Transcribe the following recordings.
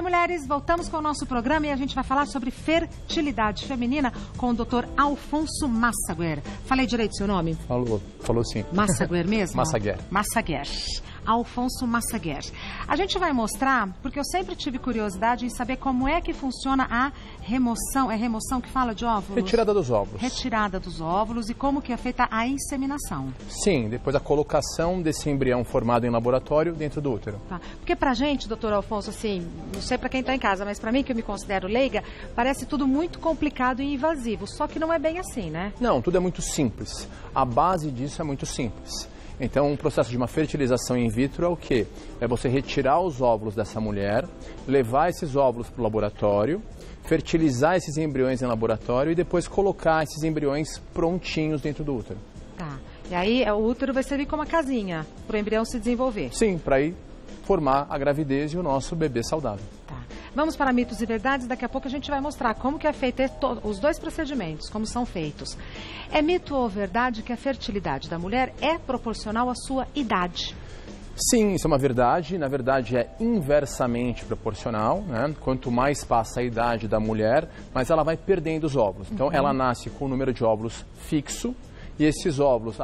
mulheres, voltamos com o nosso programa e a gente vai falar sobre fertilidade feminina com o Dr. Alfonso Massaguer. Falei direito seu nome? Falou sim. Massaguer mesmo? Massaguer. Massaguer. Alfonso Massaguer. A gente vai mostrar, porque eu sempre tive curiosidade em saber como é que funciona a remoção. É remoção que fala de óvulos? Retirada dos óvulos. Retirada dos óvulos e como que é feita a inseminação. Sim, depois a colocação desse embrião formado em laboratório dentro do útero. Tá. Porque pra gente, doutor Alfonso, assim, não sei pra quem tá em casa, mas pra mim, que eu me considero leiga, parece tudo muito complicado e invasivo. Só que não é bem assim, né? Não, tudo é muito simples. A base disso é muito simples. Então, um processo de uma fertilização in vitro é o quê? É você retirar os óvulos dessa mulher, levar esses óvulos para o laboratório, fertilizar esses embriões em laboratório e depois colocar esses embriões prontinhos dentro do útero. Tá. E aí o útero vai servir como uma casinha para o embrião se desenvolver? Sim, para aí formar a gravidez e o nosso bebê saudável. Tá. Vamos para mitos e verdades, daqui a pouco a gente vai mostrar como que é feito os dois procedimentos, como são feitos. É mito ou verdade que a fertilidade da mulher é proporcional à sua idade? Sim, isso é uma verdade. Na verdade, é inversamente proporcional, né? Quanto mais passa a idade da mulher, mais ela vai perdendo os óvulos. Então, ela nasce com um número de óvulos fixo e esses óvulos,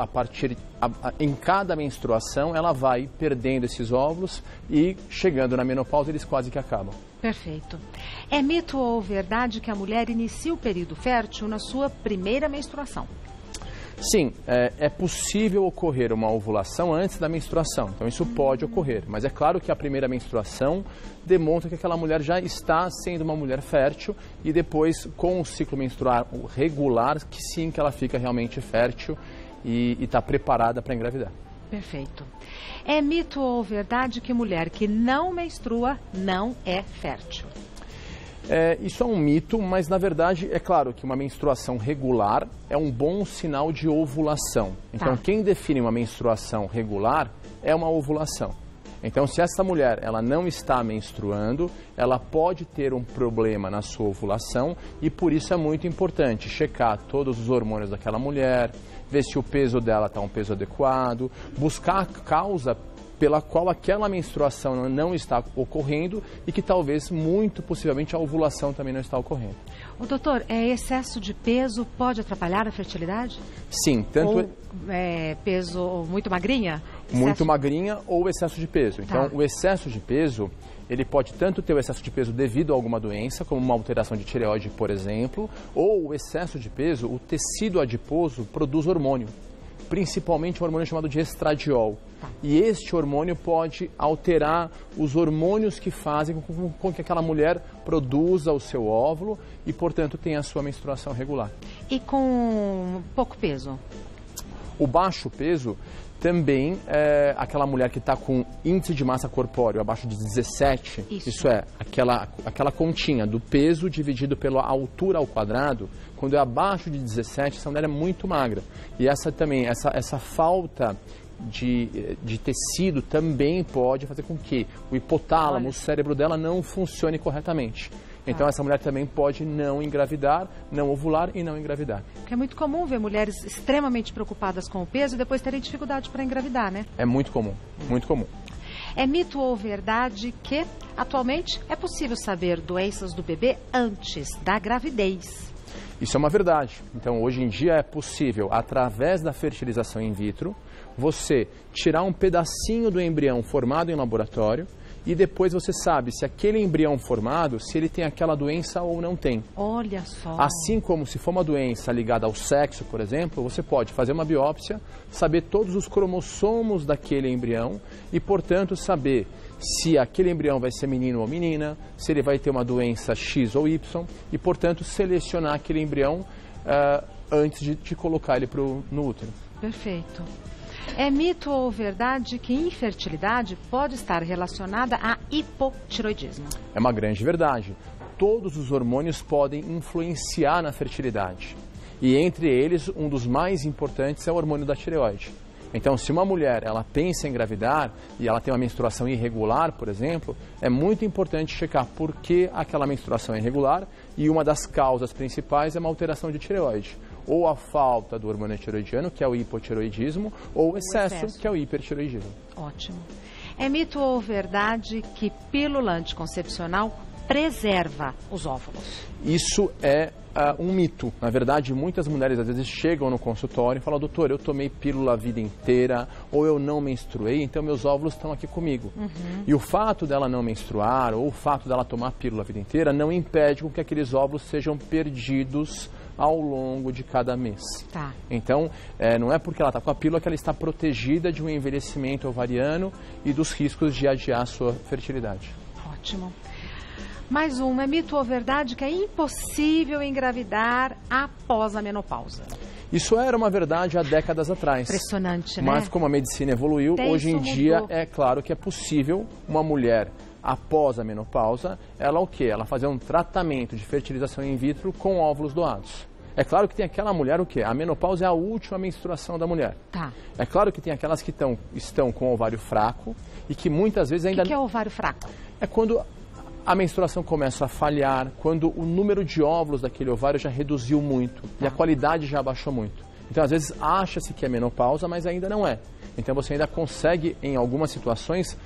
em cada menstruação, ela vai perdendo esses óvulos e, chegando na menopausa, eles quase que acabam. Perfeito. É mito ou verdade que a mulher inicia o período fértil na sua primeira menstruação? Sim, é possível ocorrer uma ovulação antes da menstruação, então isso pode ocorrer, mas é claro que a primeira menstruação demonstra que aquela mulher já está sendo uma mulher fértil e depois, com o ciclo menstrual regular, que sim, que ela fica realmente fértil e está preparada para engravidar. Perfeito. É mito ou verdade que mulher que não menstrua não é fértil? Isso é um mito, mas na verdade é claro que uma menstruação regular é um bom sinal de ovulação. Então quem define uma menstruação regular é uma ovulação. Então se essa mulher ela não está menstruando, ela pode ter um problema na sua ovulação e por isso é muito importante checar todos os hormônios daquela mulher, ver se o peso dela está um peso adequado, buscar a causa pela qual aquela menstruação não está ocorrendo e que talvez, muito possivelmente, a ovulação também não está ocorrendo. O doutor, excesso de peso pode atrapalhar a fertilidade? Sim, tanto... Ou peso muito magrinha? Muito magrinha ou excesso de peso. Então, o excesso de peso, ele pode tanto ter o excesso de peso devido a alguma doença, como uma alteração de tireoide, por exemplo, ou o excesso de peso, o tecido adiposo produz hormônio. Principalmente um hormônio chamado de estradiol. E este hormônio pode alterar os hormônios que fazem com que aquela mulher produza o seu óvulo e, portanto, tenha a sua menstruação regular. E com pouco peso? O baixo peso também é aquela mulher que está com índice de massa corpóreo abaixo de 17, isso é, aquela continha do peso dividido pela altura ao quadrado, quando é abaixo de 17, essa mulher é muito magra. E essa falta de tecido também pode fazer com que o hipotálamo, o cérebro dela, não funcione corretamente. Então, essa mulher também pode não engravidar, não ovular e não engravidar. Porque é muito comum ver mulheres extremamente preocupadas com o peso e depois terem dificuldade para engravidar, né? É muito comum, muito comum. É mito ou verdade que, atualmente, é possível saber doenças do bebê antes da gravidez? Isso é uma verdade. Então, hoje em dia é possível, através da fertilização in vitro, você tirar um pedacinho do embrião formado em laboratório e depois você sabe se aquele embrião formado, se ele tem aquela doença ou não tem. Olha só. Assim como se for uma doença ligada ao sexo, por exemplo, você pode fazer uma biópsia, saber todos os cromossomos daquele embrião e, portanto, saber se aquele embrião vai ser menino ou menina, se ele vai ter uma doença X ou Y e, portanto, selecionar aquele embrião antes de colocar ele no útero. Perfeito. É mito ou verdade que infertilidade pode estar relacionada a hipotiroidismo? É uma grande verdade. Todos os hormônios podem influenciar na fertilidade. E entre eles, um dos mais importantes é o hormônio da tireoide. Então, se uma mulher ela pensa em engravidar e ela tem uma menstruação irregular, por exemplo, é muito importante checar por que aquela menstruação é irregular e uma das causas principais é uma alteração de tireoide. Ou a falta do hormônio tireoidiano, que é o hipotireoidismo, ou o excesso, que é o hipertireoidismo. Ótimo. É mito ou verdade que pílula anticoncepcional preserva os óvulos. Isso é um mito. Na verdade, muitas mulheres às vezes chegam no consultório e falam: doutor, eu tomei pílula a vida inteira, ou eu não menstruei, então meus óvulos estão aqui comigo. E o fato dela não menstruar, ou o fato dela tomar pílula a vida inteira, não impede com que aqueles óvulos sejam perdidos ao longo de cada mês. Tá. Então, não é porque ela está com a pílula que ela está protegida de um envelhecimento ovariano e dos riscos de adiar a sua fertilidade. Ótimo. Mais um, é mito ou verdade que é impossível engravidar após a menopausa? Isso era uma verdade há décadas atrás. Impressionante, né? Mas como a medicina evoluiu, Até hoje em isso dia mudou. é claro que é possível uma mulher, após a menopausa, ela o quê? Ela fazer um tratamento de fertilização in vitro com óvulos doados. É claro que tem aquela mulher o quê? A menopausa é a última menstruação da mulher. Tá. É claro que tem aquelas que estão com o ovário fraco e que muitas vezes ainda... O que é ovário fraco? É quando a menstruação começa a falhar, quando o número de óvulos daquele ovário já reduziu muito e a qualidade já abaixou muito. Então, às vezes, acha-se que é menopausa, mas ainda não é. Então, você ainda consegue, em algumas situações,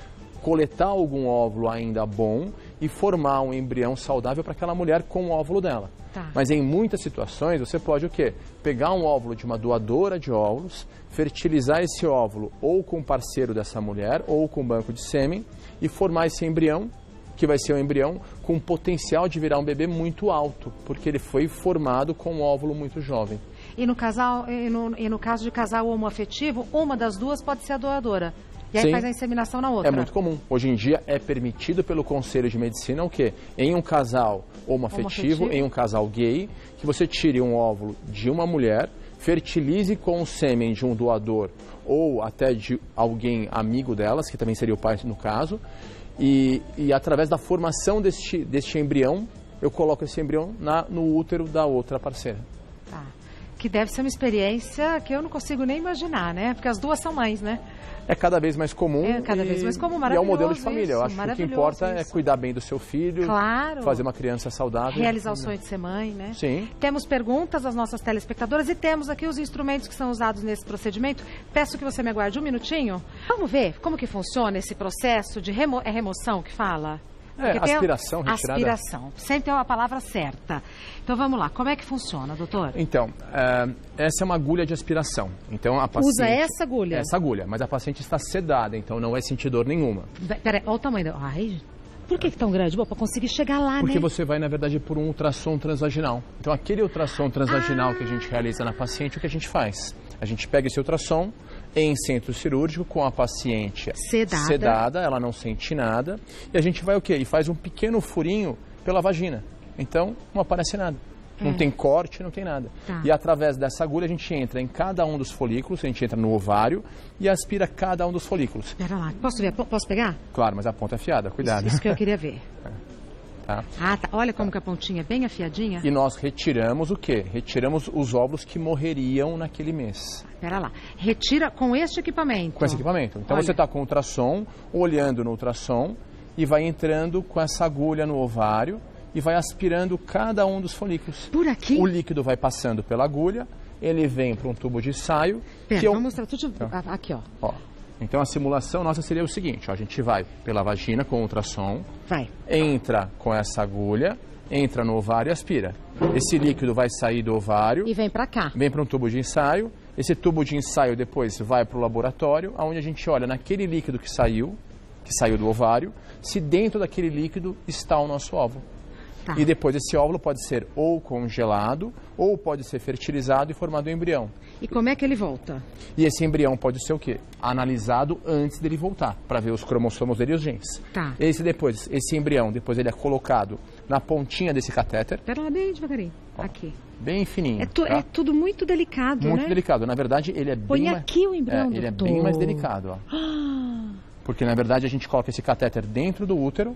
coletar algum óvulo ainda bom e formar um embrião saudável para aquela mulher com o óvulo dela. Tá. Mas em muitas situações, você pode o quê? Pegar um óvulo de uma doadora de óvulos, fertilizar esse óvulo ou com o parceiro dessa mulher ou com o banco de sêmen e formar esse embrião, que vai ser um embrião com potencial de virar um bebê muito alto, porque ele foi formado com um óvulo muito jovem. E no caso de casal homoafetivo, uma das duas pode ser a doadora. E aí Sim. faz a inseminação na outra. É muito comum. Hoje em dia é permitido pelo Conselho de Medicina o quê? Em um casal homoafetivo, em um casal gay, que você tire um óvulo de uma mulher, fertilize com o sêmen de um doador ou até de alguém amigo delas, que também seria o pai no caso, e através da formação deste embrião, eu coloco esse embrião no útero da outra parceira. Tá. Que deve ser uma experiência que eu não consigo nem imaginar, né? Porque as duas são mães, né? É cada vez mais comum. É cada vez mais comum, E é maravilhoso. um modelo de família. Isso, Eu acho que o que importa é cuidar bem do seu filho, claro, fazer uma criança saudável. realizar o sonho de ser mãe, né? Sim. Temos perguntas às nossas telespectadoras e temos aqui os instrumentos que são usados nesse procedimento. Peço que você me aguarde um minutinho. Vamos ver como que funciona esse processo de remoção que fala? Aspiração, retirada. Aspiração. Sempre é a palavra certa. Então vamos lá, como é que funciona, doutor? Então, essa é uma agulha de aspiração. Então, a paciente... Usa essa agulha? Essa agulha, mas a paciente está sedada, então não vai sentir dor nenhuma. Peraí, olha o tamanho da... Ai, por que tão grande? Bom, para conseguir chegar lá, Porque né? você vai, na verdade, por um ultrassom transvaginal. Então, aquele ultrassom transvaginal que a gente realiza na paciente, o que a gente faz? A gente pega esse ultrassom em centro cirúrgico com a paciente sedada, ela não sente nada, e a gente vai o quê? E faz um pequeno furinho pela vagina. Então, não aparece nada. Não tem corte, não tem nada. Tá. E através dessa agulha a gente entra em cada um dos folículos, a gente entra no ovário e aspira cada um dos folículos. Espera lá, posso ver? Posso pegar? Claro, mas a ponta é afiada, cuidado. Isso que eu queria ver. Tá? Ah, tá. Olha como que a pontinha é bem afiadinha. E nós retiramos o quê? Retiramos os óvulos que morreriam naquele mês. Espera lá. Retira com este equipamento. Com esse equipamento. Então Olha. você está com o ultrassom, olhando no ultrassom e vai entrando com essa agulha no ovário e vai aspirando cada um dos folículos. Por aqui? O líquido vai passando pela agulha, ele vem para um tubo de ensaio. Pera, vamos mostrar tudo. Então, aqui, ó. Então a simulação nossa seria o seguinte, ó, a gente vai pela vagina com o ultrassom, Vai. entra com essa agulha, entra no ovário e aspira. Esse líquido vai sair do ovário. E vem pra cá. Vem para um tubo de ensaio. Esse tubo de ensaio depois vai para o laboratório, onde a gente olha naquele líquido que saiu do ovário, se dentro daquele líquido está o nosso óvulo. Tá. E depois esse óvulo pode ser ou congelado, ou pode ser fertilizado e formado um embrião. E como é que ele volta? E esse embrião pode ser o quê? Analisado antes dele voltar, para ver os cromossomos dele e os genes. Tá. Esse embrião, depois ele é colocado na pontinha desse catéter. Espera lá bem devagarinho. Aqui. Bem fininho. É tudo muito delicado, muito né? delicado. Na verdade, ele é Põe bem aqui o embrião, ele é doutor. bem mais delicado, ó. Porque, na verdade, a gente coloca esse catéter dentro do útero,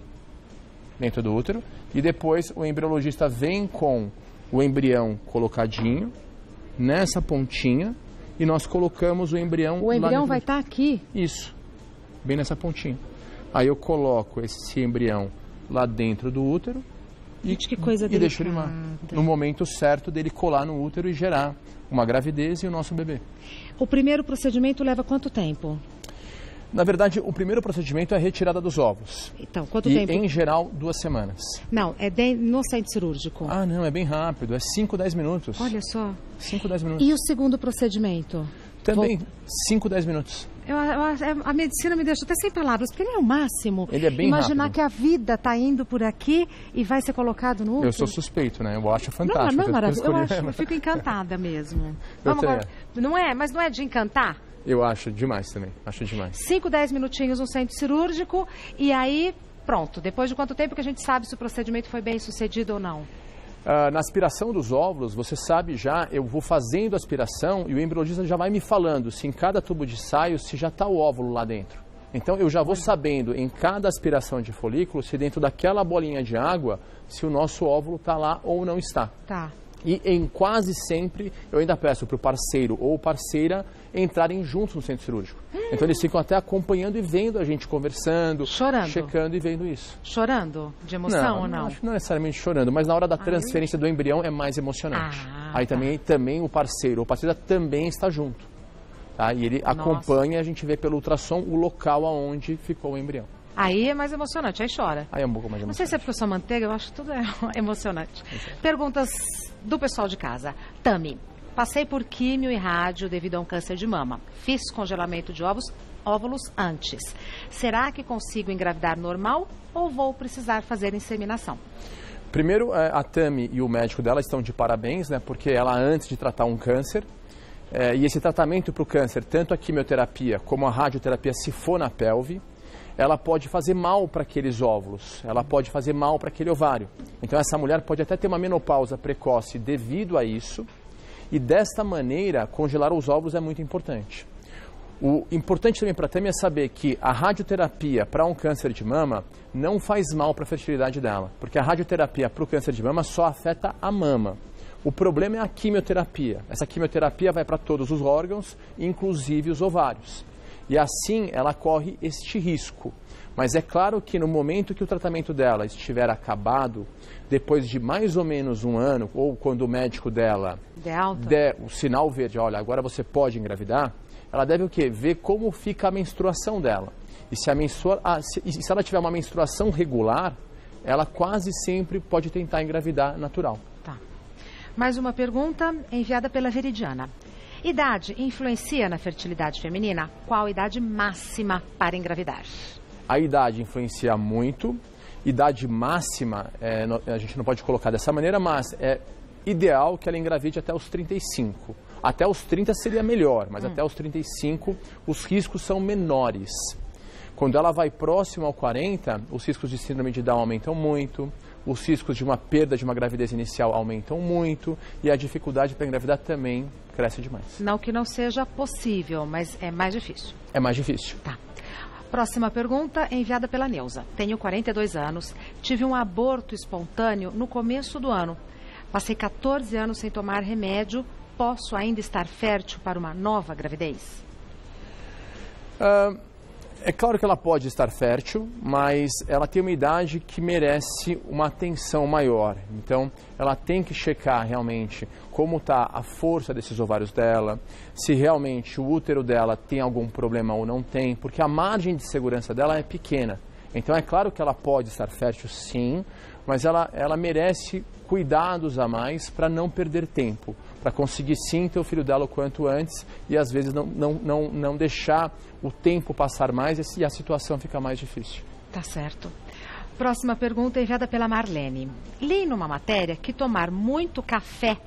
e depois o embriologista vem com o embrião colocadinho nessa pontinha e nós colocamos o embrião... O embrião vai estar aqui? Isso, bem nessa pontinha. Aí eu coloco esse embrião lá dentro do útero Gente, que coisa e deixo ele lá. No momento certo dele colar no útero e gerar uma gravidez e o nosso bebê. O primeiro procedimento leva quanto tempo? Na verdade, o primeiro procedimento é a retirada dos ovos. Então, quanto e, tempo? Em geral, 2 semanas. Não, é no centro cirúrgico. Ah, não, é bem rápido. É 5, 10 minutos. Olha só. 5, 10 minutos. E o segundo procedimento? Também 5, 10 minutos. A medicina me deixa até sem palavras, porque ele é o máximo. Ele é bem Imaginar rápido. que a vida está indo por aqui e vai ser colocado no útero. Eu sou suspeito, né? Eu acho fantástico. Não é maravilhoso. Eu fico encantada mesmo. Vamos agora. Não é? Mas não é de encantar? Eu acho demais também. Acho demais. 5, 10 minutinhos no centro cirúrgico e aí, pronto. Depois de quanto tempo que a gente sabe se o procedimento foi bem sucedido ou não? Na aspiração dos óvulos, você sabe já, eu vou fazendo a aspiração e o embriologista já vai me falando se em cada tubo de ensaio se já está o óvulo lá dentro. Então eu já vou sabendo em cada aspiração de folículo se dentro daquela bolinha de água, se o nosso óvulo está lá ou não está. Tá. E em quase sempre eu ainda peço para o parceiro ou parceira entrarem juntos no centro cirúrgico. Então eles ficam até acompanhando e vendo a gente conversando, chorando, checando e vendo isso. Chorando? De emoção ou não? Acho que não necessariamente chorando, mas na hora da transferência do embrião é mais emocionante. Aí também o parceiro ou parceira também está junto. Tá? E ele acompanha e a gente vê pelo ultrassom o local aonde ficou o embrião. Aí é mais emocionante, aí chora. Aí é um pouco mais emocionante. Não sei se é porque eu sou manteiga, eu acho que tudo é emocionante. Perguntas do pessoal de casa. Tami, passei por químio e rádio devido a um câncer de mama. Fiz congelamento de óvulos antes. Será que consigo engravidar normal ou vou precisar fazer inseminação? Primeiro, a Tami e o médico dela estão de parabéns, né? Porque ela, antes de tratar um câncer, e esse tratamento para o câncer, tanto a quimioterapia como a radioterapia, se for na pelve, ela pode fazer mal para aqueles óvulos, ela pode fazer mal para aquele ovário. Então essa mulher pode até ter uma menopausa precoce devido a isso, e desta maneira congelar os óvulos é muito importante. O importante também para a Tami é saber que a radioterapia para um câncer de mama não faz mal para a fertilidade dela, porque a radioterapia para o câncer de mama só afeta a mama. O problema é a quimioterapia. Essa quimioterapia vai para todos os órgãos, inclusive os ovários. E assim ela corre este risco. Mas é claro que no momento que o tratamento dela estiver acabado, depois de mais ou menos 1 ano, ou quando o médico dela der o sinal verde, olha, agora você pode engravidar, ela deve o quê? Ver como fica a menstruação dela. E se ela tiver uma menstruação regular, ela quase sempre pode tentar engravidar natural. Tá. Mais uma pergunta enviada pela Veridiana. Idade influencia na fertilidade feminina? Qual a idade máxima para engravidar? A idade influencia muito. Idade máxima, a gente não pode colocar dessa maneira, mas é ideal que ela engravide até os 35. Até os 30 seria melhor, mas até os 35 os riscos são menores. Quando ela vai próximo ao 40, os riscos de síndrome de Down aumentam muito, os riscos de uma perda de uma gravidez inicial aumentam muito e a dificuldade para engravidar também cresce demais. Não que não seja possível, mas é mais difícil. É mais difícil. Tá. Próxima pergunta enviada pela Neuza. Tenho 42 anos, tive um aborto espontâneo no começo do ano. Passei 14 anos sem tomar remédio. Posso ainda estar fértil para uma nova gravidez? É claro que ela pode estar fértil, mas ela tem uma idade que merece uma atenção maior. Então, ela tem que checar realmente como está a força desses ovários dela, se realmente o útero dela tem algum problema ou não tem, porque a margem de segurança dela é pequena. Então, é claro que ela pode estar fértil, sim, mas ela merece cuidados a mais para não perder tempo, para conseguir sim ter o filho dela o quanto antes e às vezes não deixar o tempo passar mais e a situação fica mais difícil. Tá certo. Próxima pergunta enviada pela Marlene. Li numa matéria que tomar muito café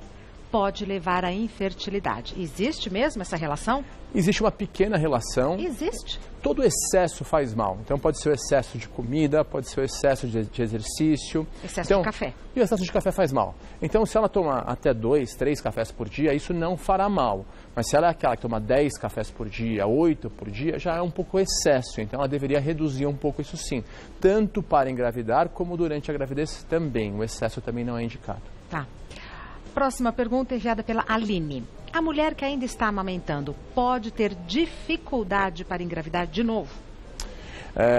pode levar à infertilidade. Existe mesmo essa relação? Existe uma pequena relação. Existe? Todo excesso faz mal. Então pode ser o excesso de comida, pode ser o excesso de exercício. Excesso de café. E o excesso de café faz mal. Então se ela tomar até 2, 3 cafés por dia, isso não fará mal. Mas se ela é aquela que toma 10 cafés por dia, 8 por dia, já é um pouco excesso. Então ela deveria reduzir um pouco isso sim. Tanto para engravidar como durante a gravidez também. O excesso também não é indicado. Tá. Próxima pergunta enviada pela Aline. A mulher que ainda está amamentando pode ter dificuldade para engravidar de novo?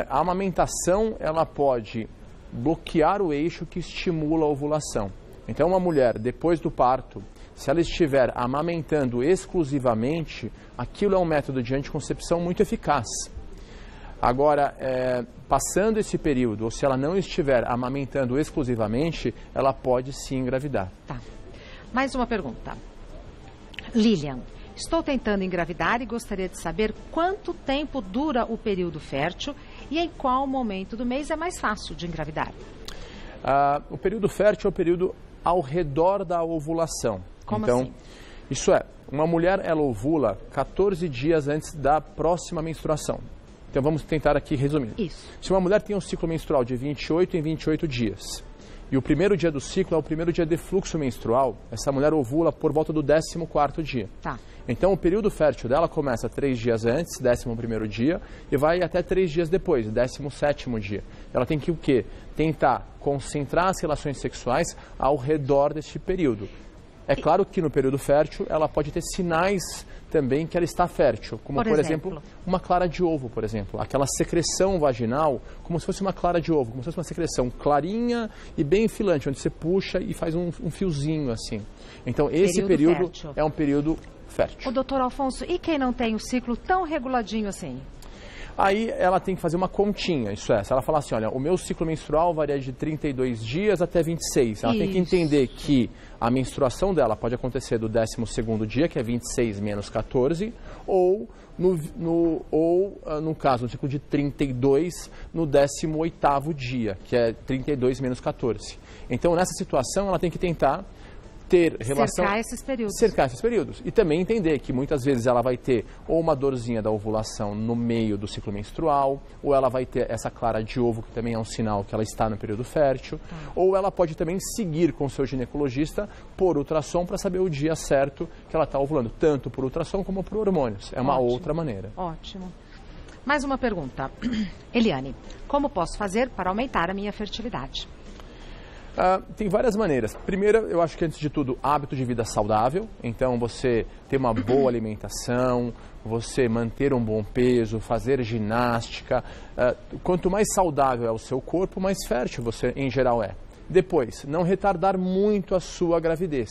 A amamentação, ela pode bloquear o eixo que estimula a ovulação. Então, uma mulher, depois do parto, se ela estiver amamentando exclusivamente, aquilo é um método de anticoncepção muito eficaz. Agora, passando esse período, ou se ela não estiver amamentando exclusivamente, ela pode sim engravidar. Tá. Mais uma pergunta. Lilian, estou tentando engravidar e gostaria de saber quanto tempo dura o período fértil e em qual momento do mês é mais fácil de engravidar. O período fértil é o período ao redor da ovulação. Como então, assim? Isso é, uma mulher ela ovula 14 dias antes da próxima menstruação. Então vamos tentar aqui resumir. Isso. Se uma mulher tem um ciclo menstrual de 28 em 28 dias, e o primeiro dia do ciclo é o primeiro dia de fluxo menstrual, essa mulher ovula por volta do 14º dia. Tá. Então o período fértil dela começa 3 dias antes, 11º dia, e vai até 3 dias depois, 17º dia. Ela tem que o quê? Tentar concentrar as relações sexuais ao redor deste período. É claro que no período fértil ela pode ter sinais também que ela está fértil, como por exemplo, uma clara de ovo, por exemplo, aquela secreção vaginal, como se fosse uma clara de ovo, como se fosse uma secreção clarinha e bem filante, onde você puxa e faz um fiozinho assim. Então esse período é um período fértil. O doutor Alfonso, e quem não tem o ciclo tão reguladinho assim? Aí ela tem que fazer uma continha, isso é, se ela falar assim, olha, o meu ciclo menstrual varia de 32 dias até 26, ela tem que entender que a menstruação dela pode acontecer do 12º dia, que é 26 menos 14, ou no caso, no ciclo de 32, no 18º dia, que é 32 menos 14. Então, nessa situação, ela tem que tentar ter relação... Cercar esses períodos. E também entender que muitas vezes ela vai ter ou uma dorzinha da ovulação no meio do ciclo menstrual, ou ela vai ter essa clara de ovo, que também é um sinal que ela está no período fértil, ou ela pode também seguir com o seu ginecologista por ultrassom para saber o dia certo que ela está ovulando, tanto por ultrassom como por hormônios. É uma outra maneira. Ótimo. Mais uma pergunta. Eliane, como posso fazer para aumentar a minha fertilidade? Tem várias maneiras. Primeiro, eu acho que antes de tudo, hábito de vida saudável. Então, você ter uma boa alimentação, você manter um bom peso, fazer ginástica. Quanto mais saudável é o seu corpo, mais fértil você, em geral, é. Depois, não retardar muito a sua gravidez.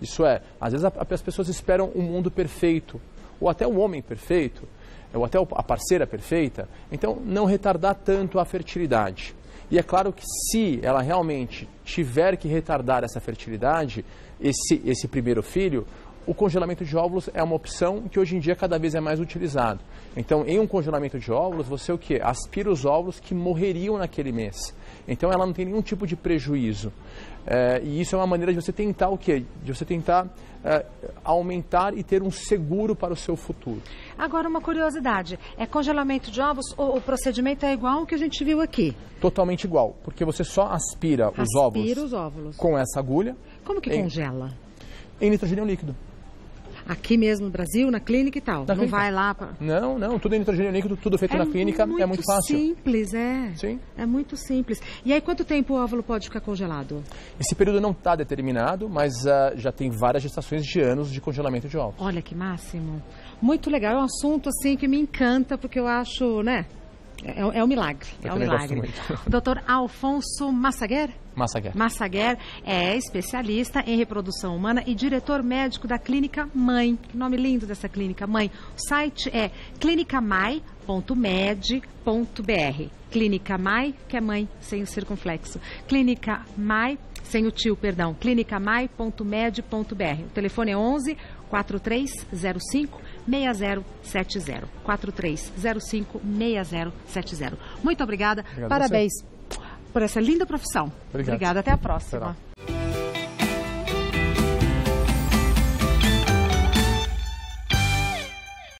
Isso é, às vezes as pessoas esperam um mundo perfeito, ou até um homem perfeito, ou até a parceira perfeita. Então, não retardar tanto a fertilidade. E é claro que se ela realmente tiver que retardar essa fertilidade, esse primeiro filho, o congelamento de óvulos é uma opção que hoje em dia cada vez é mais utilizado. Então, em um congelamento de óvulos, você o quê? Aspira os óvulos que morreriam naquele mês. Então, ela não tem nenhum tipo de prejuízo. E isso é uma maneira de você tentar o quê? De você tentar aumentar e ter um seguro para o seu futuro. Agora, uma curiosidade. É congelamento de ovos ou o procedimento é igual ao que a gente viu aqui? Totalmente igual, porque você só aspira os óvulos com essa agulha. Como que congela? Em nitrogênio líquido. Aqui mesmo no Brasil, na clínica e tal? Não vai lá para... Não, tudo em nitrogênio líquido, tudo feito na clínica, é muito fácil. É muito simples, é. Sim. É muito simples. E aí, quanto tempo o óvulo pode ficar congelado? Esse período não está determinado, mas já tem várias gestações de anos de congelamento de óvulos. Olha que máximo. Muito legal, é um assunto assim que me encanta, porque eu acho, né... É um milagre, é um milagre. Dr. Alfonso Massaguer? Massaguer é especialista em reprodução humana e diretor médico da Clínica Mãe. Que nome lindo dessa Clínica Mãe. O site é clinicamai.med.br. Clínica Mai, que é mãe, sem o circunflexo. Clínica Mai, sem o tio, perdão. clinicamai.med.br. O telefone é 11 4305 6070. 4305 6070. Muito obrigada. Parabéns por essa linda profissão. Obrigada. Obrigada. Até a próxima. Será.